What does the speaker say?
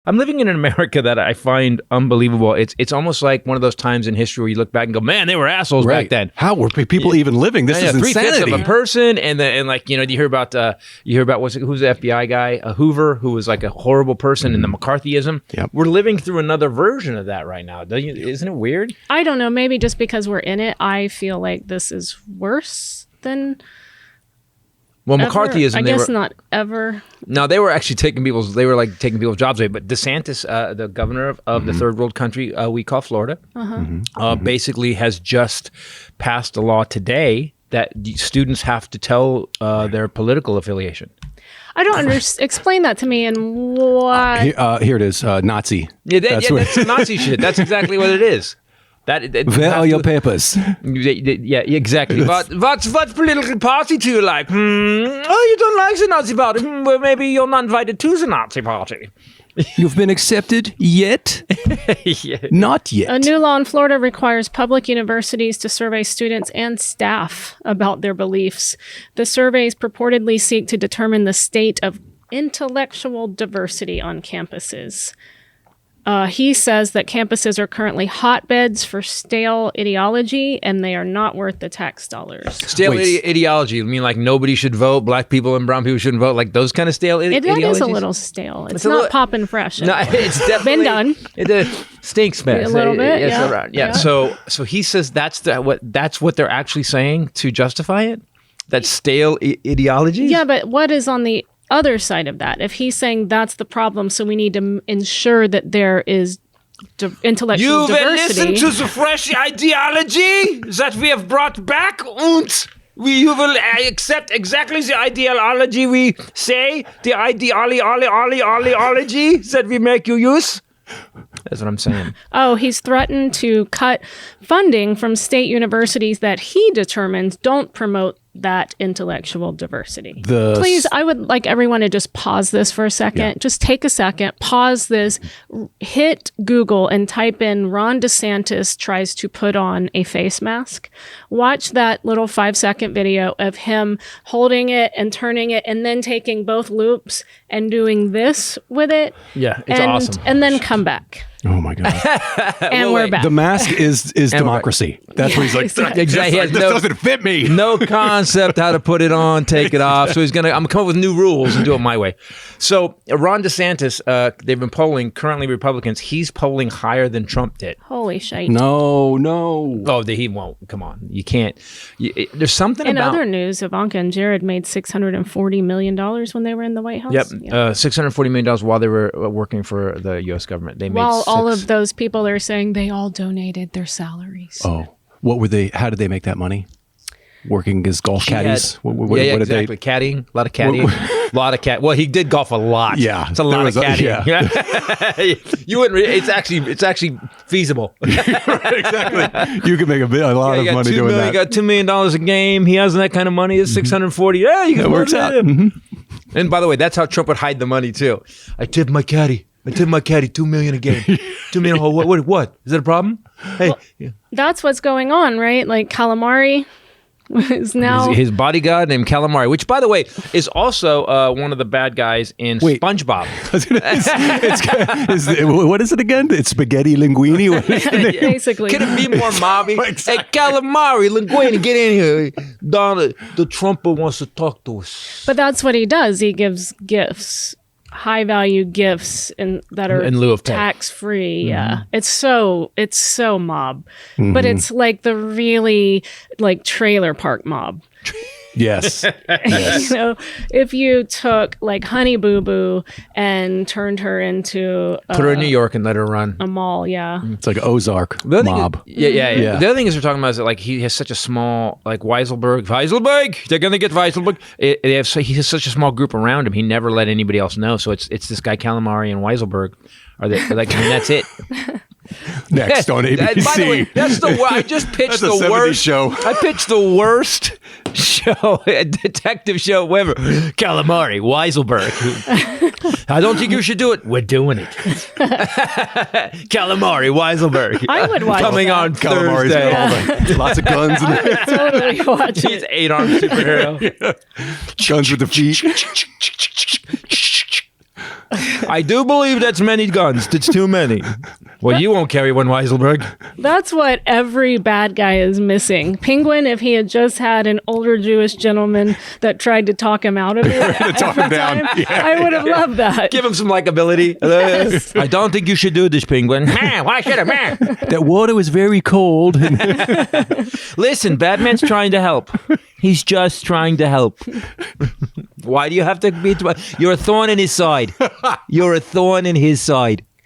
I'm living in an America that I find unbelievable. It's almost like one of those times in history where you look back and go, man, they were assholes back then. How were people even living? This is insanity. 3/5 of a person, and like, you hear about who's the FBI guy, Hoover, who was like a horrible person, and the McCarthyism. Yep. We're living through another version of that right now. Isn't it weird? I don't know. Maybe just because we're in it, I feel like this is worse than. Well, McCarthyism. I guess not ever. No, they were actually taking people's jobs away. But DeSantis, the governor of the third world country we call Florida, basically has just passed a law today that students have to tell their political affiliation. I don't understand. Explain that to me and why. Here it is, Nazi. That's Nazi shit. That's exactly what it is. Where are your papers? Yeah, exactly. What political party do you like? Oh, you don't like the Nazi party? Well, maybe you're not invited to the Nazi party. You've been accepted yet? Yeah. Not yet. A new law in Florida requires public universities to survey students and staff about their beliefs. The surveys purportedly seek to determine the state of intellectual diversity on campuses. He says that campuses are currently hotbeds for stale ideology, and they are not worth the tax dollars. Stale ideology? You mean like nobody should vote, black people and brown people shouldn't vote, like those kind of stale ideologies? It is a little stale. It's not popping fresh. No, it's definitely been done. It stinks, man. A little bit, yeah. So he says that's what they're actually saying to justify it? That stale ideology? Yeah, but what is on the other side of that? If he's saying that's the problem, so we need to ensure that there is intellectual diversity. You will listen to the fresh ideology that we have brought back, and you will accept exactly the ideology we say, the ideology that we make you use. That's what I'm saying. Oh, he's threatened to cut funding from state universities that he determines don't promote that intellectual diversity. Please, I would like everyone to just pause this for a second. Yeah. Just take a second, pause this, hit Google and type in Ron DeSantis tries to put on a face mask. Watch that little 5-second video of him holding it and turning it and then taking both loops and doing this with it. Yeah, it's awesome. And then come back. Oh my God. And we're back. The mask is democracy. That's what he's like. Exactly. This doesn't fit me. No concept how to put it on, take it off. So I'm going to come up with new rules and do it my way. So Ron DeSantis, they've been polling, currently Republicans, he's polling higher than Trump did. Holy shite. No. Oh, he won't. Come on. You can't. There's something in about... other news, Ivanka and Jared made $640 million when they were in the White House. Yep. $640 million while they were working for the U.S. government. They made all of those people are saying they all donated their salaries. Oh, what were they? How did they make that money? Working as golf caddies? What exactly. Caddying, a lot of caddying, a lot of cat. Well, he did golf a lot. Yeah, it's a lot of caddying. Yeah. You wouldn't. It's actually feasible. Exactly. You can make a lot of money doing that. You got $2 million a game. He has that kind of money. It's 640. Yeah, you can it works out. Mm-hmm. And by the way, that's how Trump would hide the money too. I tipped my caddy $2 million a game. $2 million. What? Is that a problem? Hey, well, that's what's going on, right? Like calamari is now his bodyguard named Calamari, which, by the way, is also one of the bad guys in SpongeBob. What is it again? It's spaghetti linguine. What is the name? Basically, could it be more mobby? Exactly. Hey, Calamari linguine, get in here. Donna, the Trumper wants to talk to us. But that's what he does. He gives gifts. High value gifts that are in lieu of tax free. Yeah. It's so mob. But it's like the really like trailer park mob. Yes. You know, if you took like Honey Boo Boo and turned her into put her in New York and let her run a mall, it's like Ozark mob. Yeah. The other thing is we're talking about is that like he has such a small like Weiselberg, they're gonna get Weiselberg. He has such a small group around him. He never let anybody else know. So it's this guy Calamari and Weiselberg. That's it. Next on ABC. By the way, I just pitched the worst show. I pitched the worst show, a detective show, whatever. Calamari, Weiselberg. I don't think you should do it. We're doing it. Calamari, Weiselberg. I would watch coming that. on Calamari's Thursday. Lots of guns. Totally watch He's it. 8-armed superhero. Guns with the feet. I do believe that's many guns. That's too many. Well, you won't carry one, Weiselberg. That's what every bad guy is missing. Penguin, if he had just had an older Jewish gentleman that tried to talk him out of it, talk him down. I would have loved that. Give him some likability. Yes. I don't think you should do this, Penguin. Man, why should I, man? That water was very cold. Listen, Batman's trying to help. He's just trying to help. Why do you have to be... You're a thorn in his side. You're a thorn in his side.